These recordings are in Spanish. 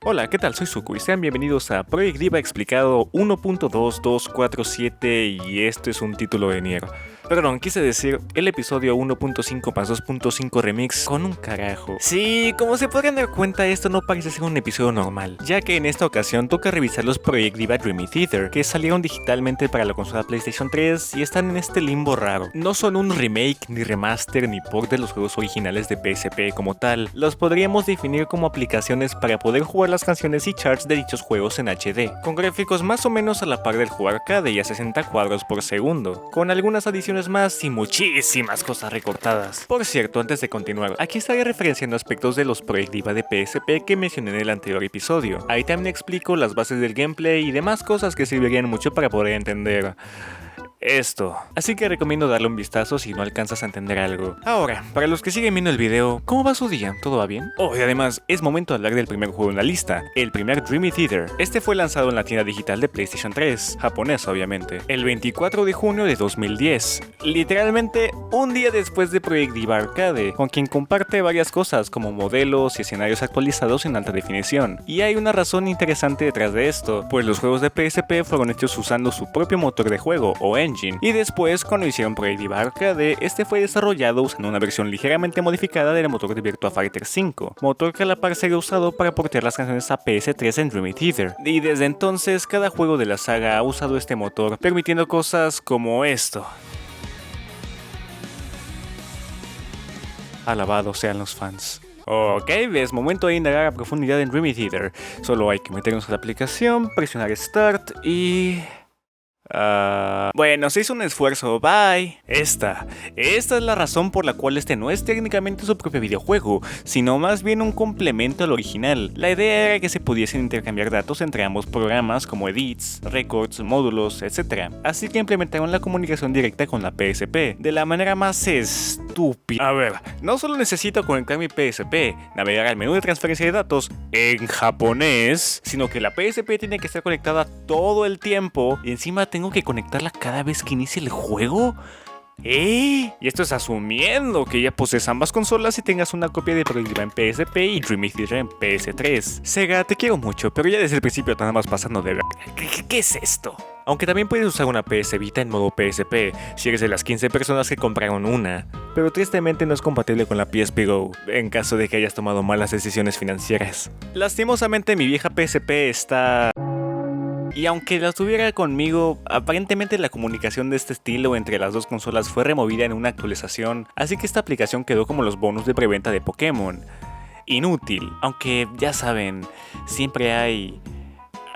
Hola, ¿qué tal? Soy Suku y sean bienvenidos a Project Diva Explicado 1.2247 y esto es un título de Nier. Perdón, quise decir el episodio 1.5 más 2.5 remix con un carajo. Sí, como se podrán dar cuenta, esto no parece ser un episodio normal, ya que en esta ocasión toca revisar los Project Diva Dreamy Theater, que salieron digitalmente para la consola PlayStation 3 y están en este limbo raro. No son un remake, ni remaster, ni port de los juegos originales de PSP como tal. Los podríamos definir como aplicaciones para poder jugar las canciones y charts de dichos juegos en HD, con gráficos más o menos a la par del juego arcade y a 60 cuadros por segundo, con algunas adiciones más y muchísimas cosas recortadas. Por cierto, antes de continuar, aquí estaré referenciando aspectos de los Project Diva de PSP que mencioné en el anterior episodio. Ahí también explico las bases del gameplay y demás cosas que servirían mucho para poder entender esto. Así que recomiendo darle un vistazo si no alcanzas a entender algo. Ahora, para los que siguen viendo el video, ¿cómo va su día? ¿Todo va bien? Oh, y además, es momento de hablar del primer juego en la lista, el primer Dreamy Theater. Este fue lanzado en la tienda digital de PlayStation 3, japonés obviamente, el 24 de junio de 2010. Literalmente, un día después de Project Diva Arcade, con quien comparte varias cosas como modelos y escenarios actualizados en alta definición. Y hay una razón interesante detrás de esto, pues los juegos de PSP fueron hechos usando su propio motor de juego, o engine, y después, cuando hicieron Project Diva Arcade, este fue desarrollado usando una versión ligeramente modificada del motor de Virtua Fighter 5, motor que a la par sería usado para portear las canciones a PS3 en Dreamy Theater. Y desde entonces, cada juego de la saga ha usado este motor, permitiendo cosas como esto. Alabados sean los fans. Ok, es momento de indagar a profundidad en Dreamy Theater. Solo hay que meternos a la aplicación, presionar Start y... Bueno, se hizo un esfuerzo, bye. Esta es la razón por la cual este no es técnicamente su propio videojuego, sino más bien un complemento al original. La idea era que se pudiesen intercambiar datos entre ambos programas como edits, records, módulos, etc. Así que implementaron la comunicación directa con la PSP, de la manera más estúpida. A ver, no solo necesito conectar mi PSP, navegar al menú de transferencia de datos en japonés, sino que la PSP tiene que estar conectada todo el tiempo y encima tengo que conectarla cada vez que inicie el juego. Y esto es asumiendo que ya posees ambas consolas y tengas una copia de Project Diva en PSP y Dreamy Theater en PS3. Sega, te quiero mucho, pero ya desde el principio te andabas pasando de ver. ¿Qué es esto? Aunque también puedes usar una PS Vita en modo PSP, si eres de las 15 personas que compraron una. Pero tristemente no es compatible con la PSP Go, en caso de que hayas tomado malas decisiones financieras. Lastimosamente mi vieja PSP está... Y aunque la tuviera conmigo, aparentemente la comunicación de este estilo entre las dos consolas fue removida en una actualización, así que esta aplicación quedó como los bonus de preventa de Pokémon. Inútil, aunque ya saben, siempre hay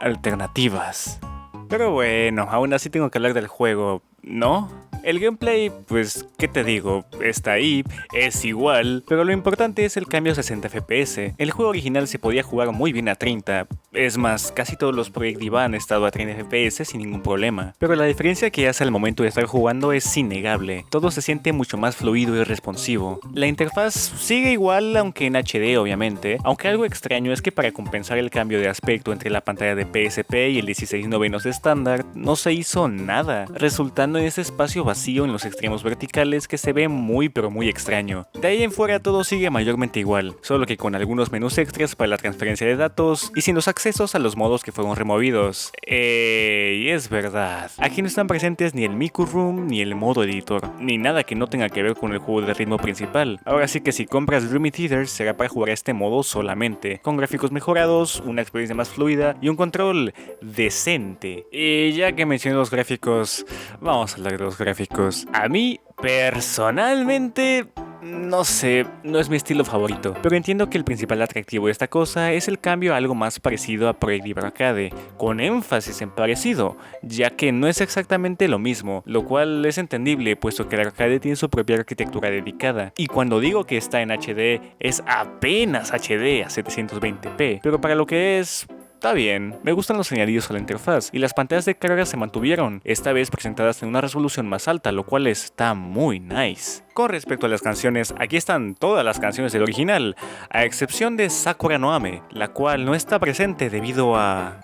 alternativas. Pero bueno, aún así tengo que hablar del juego, ¿no? El gameplay, pues, ¿qué te digo? Está ahí, es igual, pero lo importante es el cambio a 60 FPS. El juego original se podía jugar muy bien a 30, es más, casi todos los Project Diva han estado a 30 FPS sin ningún problema. Pero la diferencia que hace al momento de estar jugando es innegable, todo se siente mucho más fluido y responsivo. La interfaz sigue igual, aunque en HD obviamente, aunque algo extraño es que para compensar el cambio de aspecto entre la pantalla de PSP y el 16:9 de estándar, no se hizo nada, resultando en ese espacio vacío en los extremos verticales que se ve muy pero muy extraño. De ahí en fuera todo sigue mayormente igual, solo que con algunos menús extras para la transferencia de datos y sin los accesos a los modos que fueron removidos. Y es verdad, aquí no están presentes ni el Miku Room ni el modo editor, ni nada que no tenga que ver con el juego de ritmo principal. Ahora sí que si compras Dreamy Theater será para jugar este modo solamente, con gráficos mejorados, una experiencia más fluida y un control decente. Y ya que mencioné los gráficos, vamos a hablar de los gráficos. A mí, personalmente, no sé, no es mi estilo favorito, pero entiendo que el principal atractivo de esta cosa es el cambio a algo más parecido a Project Diva Arcade, con énfasis en parecido, ya que no es exactamente lo mismo, lo cual es entendible puesto que el arcade tiene su propia arquitectura dedicada, y cuando digo que está en HD, es apenas HD a 720p, pero para lo que es... Está bien, me gustan los añadidos a la interfaz y las pantallas de carga se mantuvieron, esta vez presentadas en una resolución más alta, lo cual está muy nice. Con respecto a las canciones, aquí están todas las canciones del original, a excepción de Sakura no Ame, la cual no está presente debido a...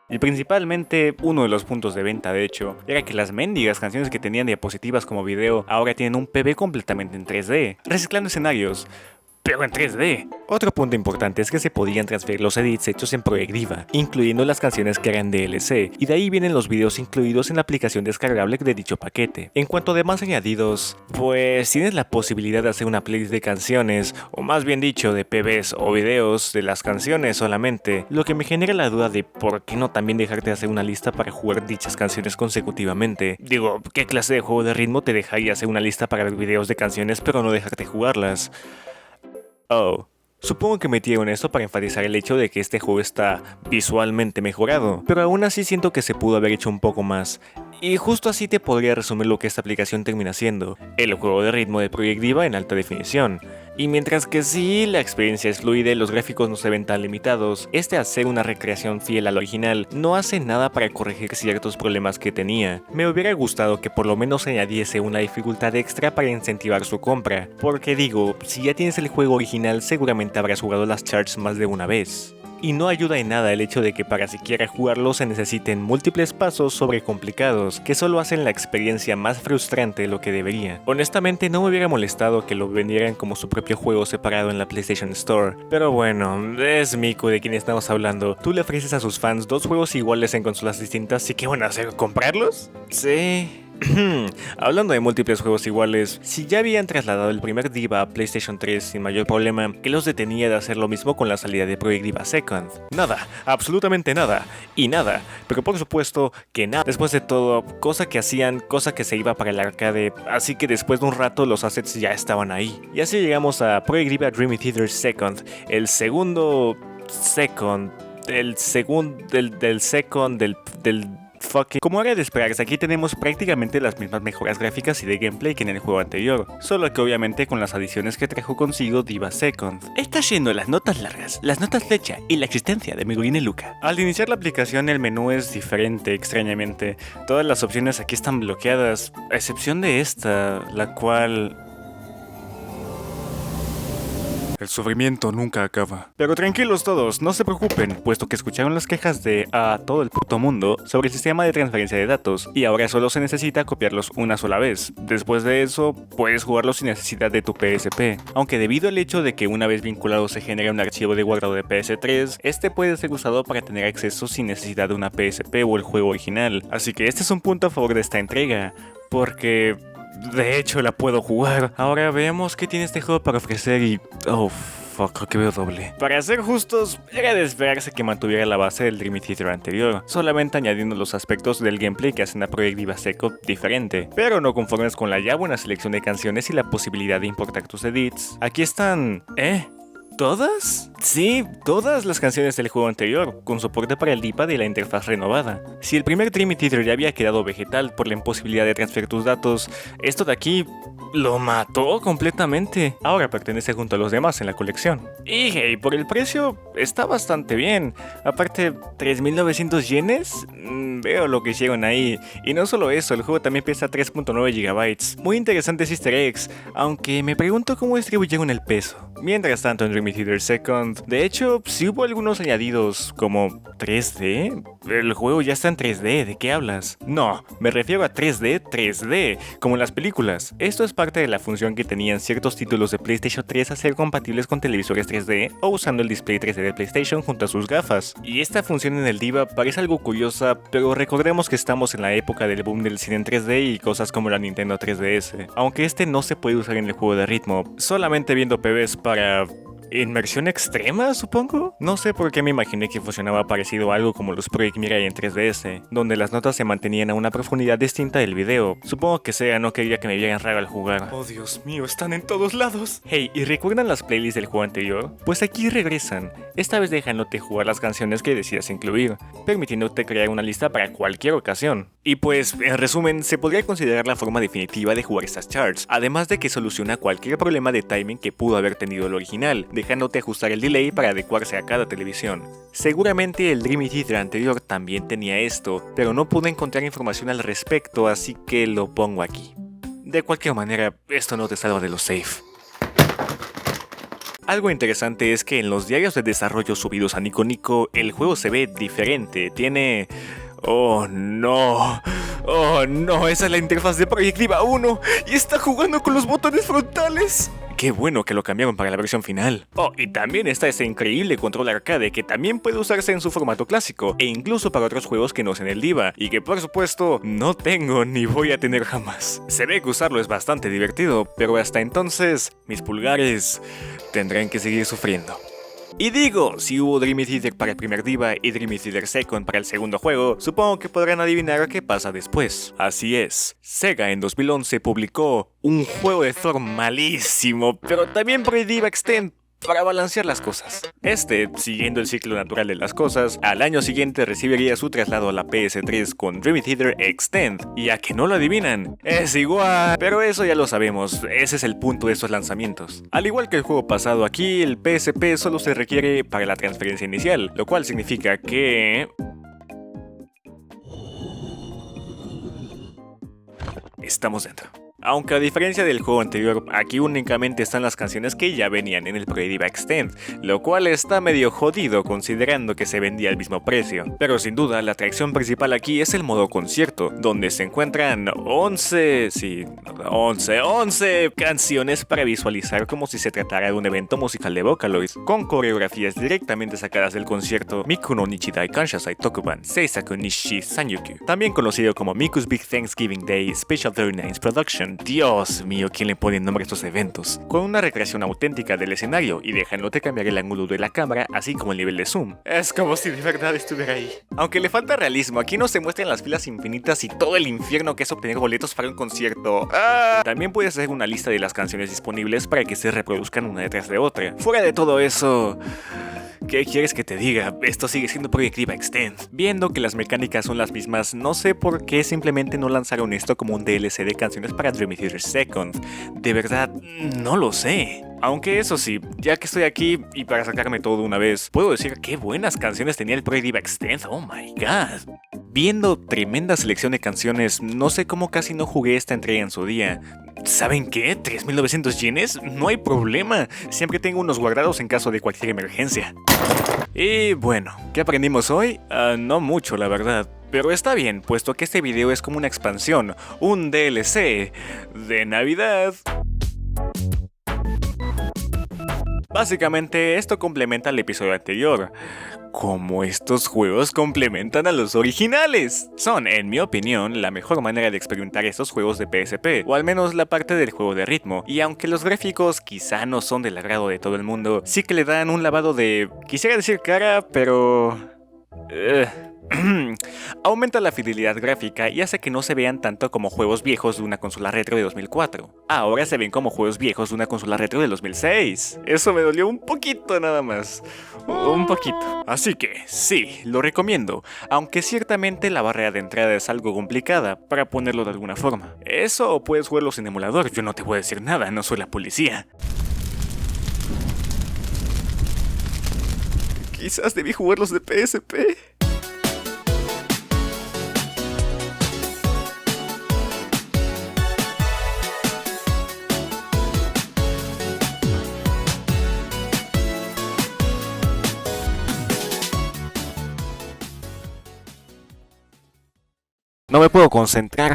Y principalmente, uno de los puntos de venta de hecho, era que las mendigas canciones que tenían diapositivas como video ahora tienen un PV completamente en 3D, reciclando escenarios. pero en 3D. Otro punto importante es que se podían transferir los edits hechos en Project Diva, incluyendo las canciones que eran DLC, y de ahí vienen los videos incluidos en la aplicación descargable de dicho paquete. En cuanto a demás añadidos, pues tienes la posibilidad de hacer una playlist de canciones, o más bien dicho, de PBs o videos de las canciones solamente, lo que me genera la duda de por qué no también dejarte hacer una lista para jugar dichas canciones consecutivamente. Digo, ¿qué clase de juego de ritmo te dejaría hacer una lista para ver videos de canciones pero no dejarte jugarlas? Oh. Supongo que metieron esto para enfatizar el hecho de que este juego está visualmente mejorado, pero aún así siento que se pudo haber hecho un poco más. Y justo así te podría resumir lo que esta aplicación termina siendo: el juego de ritmo de Project Diva en alta definición. Y mientras que sí, la experiencia es fluida y los gráficos no se ven tan limitados, al ser una recreación fiel al original, no hace nada para corregir ciertos problemas que tenía. Me hubiera gustado que por lo menos añadiese una dificultad extra para incentivar su compra, porque digo, si ya tienes el juego original seguramente habrás jugado las charts más de una vez. Y no ayuda en nada el hecho de que para siquiera jugarlo se necesiten múltiples pasos sobrecomplicados que solo hacen la experiencia más frustrante de lo que debería. Honestamente no me hubiera molestado que lo vendieran como su propio juego separado en la PlayStation Store, pero bueno, es Miku de quien estamos hablando. Tú le ofreces a sus fans dos juegos iguales en consolas distintas y ¿qué van a hacer? ¿Comprarlos? Sí. Hablando de múltiples juegos iguales, si ya habían trasladado el primer Diva a PlayStation 3 sin mayor problema, ¿qué los detenía de hacer lo mismo con la salida de Project Diva Second? Nada, absolutamente nada, y nada, pero por supuesto que nada. Después de todo, cosa que hacían, cosa que se iba para el arcade, así que después de un rato los assets ya estaban ahí. Y así llegamos a Project Diva Dream Theater Second, el segundo Second, fucking... Como era de esperarse, aquí tenemos prácticamente las mismas mejoras gráficas y de gameplay que en el juego anterior, solo que obviamente con las adiciones que trajo consigo Diva Second. Está yendo las notas largas, las notas flecha y la existencia de Megurine y Luca. Al iniciar la aplicación el menú es diferente, extrañamente. Todas las opciones aquí están bloqueadas, a excepción de esta, la cual... El sufrimiento nunca acaba. Pero tranquilos todos, no se preocupen, puesto que escucharon las quejas de todo el puto mundo sobre el sistema de transferencia de datos, y ahora solo se necesita copiarlos una sola vez. Después de eso, puedes jugarlos sin necesidad de tu PSP. Aunque debido al hecho de que una vez vinculado se genera un archivo de guardado de PS3, este puede ser usado para tener acceso sin necesidad de una PSP o el juego original. Así que este es un punto a favor de esta entrega, porque... de hecho la puedo jugar. Ahora veamos qué tiene este juego para ofrecer y... oh fuck, creo que veo doble. Para ser justos, era de esperarse que mantuviera la base del Dream Theater anterior, solamente añadiendo los aspectos del gameplay que hacen a Project Diva Second diferente. Pero no conformes con la ya buena selección de canciones y la posibilidad de importar tus edits, aquí están... ¿todas? Sí, todas las canciones del juego anterior, con soporte para el D-pad y la interfaz renovada. Si el primer Dream Theater ya había quedado vegetal por la imposibilidad de transferir tus datos, esto de aquí lo mató completamente. Ahora pertenece junto a los demás en la colección. Y hey, por el precio está bastante bien. Aparte, 3.900 yenes, veo lo que hicieron ahí. Y no solo eso, el juego también pesa 3.9 GB. Muy interesantes easter eggs, aunque me pregunto cómo distribuyeron el peso. Mientras tanto en Dream Theater Second, de hecho, sí hubo algunos añadidos como 3D. El juego ya está en 3D, ¿de qué hablas? No, me refiero a 3D, como en las películas. Esto es parte de la función que tenían ciertos títulos de PlayStation 3 a ser compatibles con televisores 3D o usando el display 3D de PlayStation junto a sus gafas. Y esta función en el Diva parece algo curiosa, pero recordemos que estamos en la época del boom del cine en 3D y cosas como la Nintendo 3DS. Aunque este no se puede usar en el juego de ritmo, solamente viendo PBs para... ¿inmersión extrema, supongo? No sé por qué me imaginé que funcionaba parecido a algo como los Project Mirai en 3DS, donde las notas se mantenían a una profundidad distinta del video. Supongo que Sega no quería que me vieran raro al jugar. Oh Dios mío, están en todos lados. Hey, ¿y recuerdan las playlists del juego anterior? Pues aquí regresan, esta vez dejándote jugar las canciones que decidas incluir, permitiéndote crear una lista para cualquier ocasión. Y pues, en resumen, se podría considerar la forma definitiva de jugar estas charts, además de que soluciona cualquier problema de timing que pudo haber tenido el original, dejándote ajustar el delay para adecuarse a cada televisión. Seguramente el Dream Theater anterior también tenía esto, pero no pude encontrar información al respecto, así que lo pongo aquí. De cualquier manera, esto no te salva de los safe. Algo interesante es que en los diarios de desarrollo subidos a Nico Nico, el juego se ve diferente, tiene... ¡oh no! ¡Oh no! Esa es la interfaz de Project Diva 1 y está jugando con los botones frontales. qué bueno que lo cambiaron para la versión final. Oh, y también está ese increíble control arcade que también puede usarse en su formato clásico, e incluso para otros juegos que no sean el Diva, y que por supuesto no tengo ni voy a tener jamás. Se ve que usarlo es bastante divertido, pero hasta entonces mis pulgares tendrán que seguir sufriendo. Y digo, si hubo Dream Theater para el primer Diva y Dream Theater Second para el segundo juego, supongo que podrán adivinar qué pasa después. Así es, Sega en 2011 publicó un juego de Thor malísimo, pero también por el Diva Extend, para balancear las cosas. Siguiendo el ciclo natural de las cosas, al año siguiente recibiría su traslado a la PS3 con Dream Theater Extend. Y a que no lo adivinan, es igual. Pero eso ya lo sabemos, ese es el punto de estos lanzamientos. Al igual que el juego pasado, aquí el PSP solo se requiere para la transferencia inicial, lo cual significa que estamos dentro. Aunque a diferencia del juego anterior, aquí únicamente están las canciones que ya venían en el Pro Diva Extend, lo cual está medio jodido considerando que se vendía al mismo precio. Pero sin duda, la atracción principal aquí es el modo concierto, donde se encuentran 11 canciones para visualizar como si se tratara de un evento musical de Vocaloid, con coreografías directamente sacadas del concierto Miku no Nichidai Kanshasai Tokuban Seisaku Nishi Sanyuku, también conocido como Miku's Big Thanksgiving Day Special 39 Production. Dios mío, ¿quién le pone nombre a estos eventos? Con una recreación auténtica del escenario y dejándote cambiar el ángulo de la cámara, así como el nivel de zoom. Es como si de verdad estuviera ahí. Aunque le falta realismo, aquí no se muestran las filas infinitas y todo el infierno que es obtener boletos para un concierto. También puedes hacer una lista de las canciones disponibles para que se reproduzcan una detrás de otra. Fuera de todo eso, ¿qué quieres que te diga? Esto sigue siendo Project Diva Extend. Viendo que las mecánicas son las mismas, no sé por qué simplemente no lanzaron esto como un DLC de canciones para Dream Theater Second. De verdad, no lo sé. Aunque eso sí, ya que estoy aquí y para sacarme todo de una vez, puedo decir qué buenas canciones tenía el Project Diva Extend. Oh my god. Viendo tremenda selección de canciones, no sé cómo casi no jugué esta entrega en su día. ¿Saben qué? ¿3.900 yenes? No hay problema. Siempre tengo unos guardados en caso de cualquier emergencia. Y bueno, ¿qué aprendimos hoy? No mucho, la verdad. Pero está bien, puesto que este video es como una expansión, un DLC de Navidad. Básicamente, esto complementa el episodio anterior. Como estos juegos complementan a los originales. Son, en mi opinión, la mejor manera de experimentar estos juegos de PSP, o al menos la parte del juego de ritmo. Y aunque los gráficos quizá no son del agrado de todo el mundo, sí que le dan un lavado de, quisiera decir cara, pero aumenta la fidelidad gráfica y hace que no se vean tanto como juegos viejos de una consola retro de 2004. Ahora se ven como juegos viejos de una consola retro de 2006. Eso me dolió un poquito nada más. Un poquito. Así que, sí, lo recomiendo. Aunque ciertamente la barrera de entrada es algo complicada, para ponerlo de alguna forma. Eso o puedes jugarlo sin emulador, yo no te voy a decir nada, no soy la policía. Quizás debí jugarlos de PSP. No me puedo concentrar.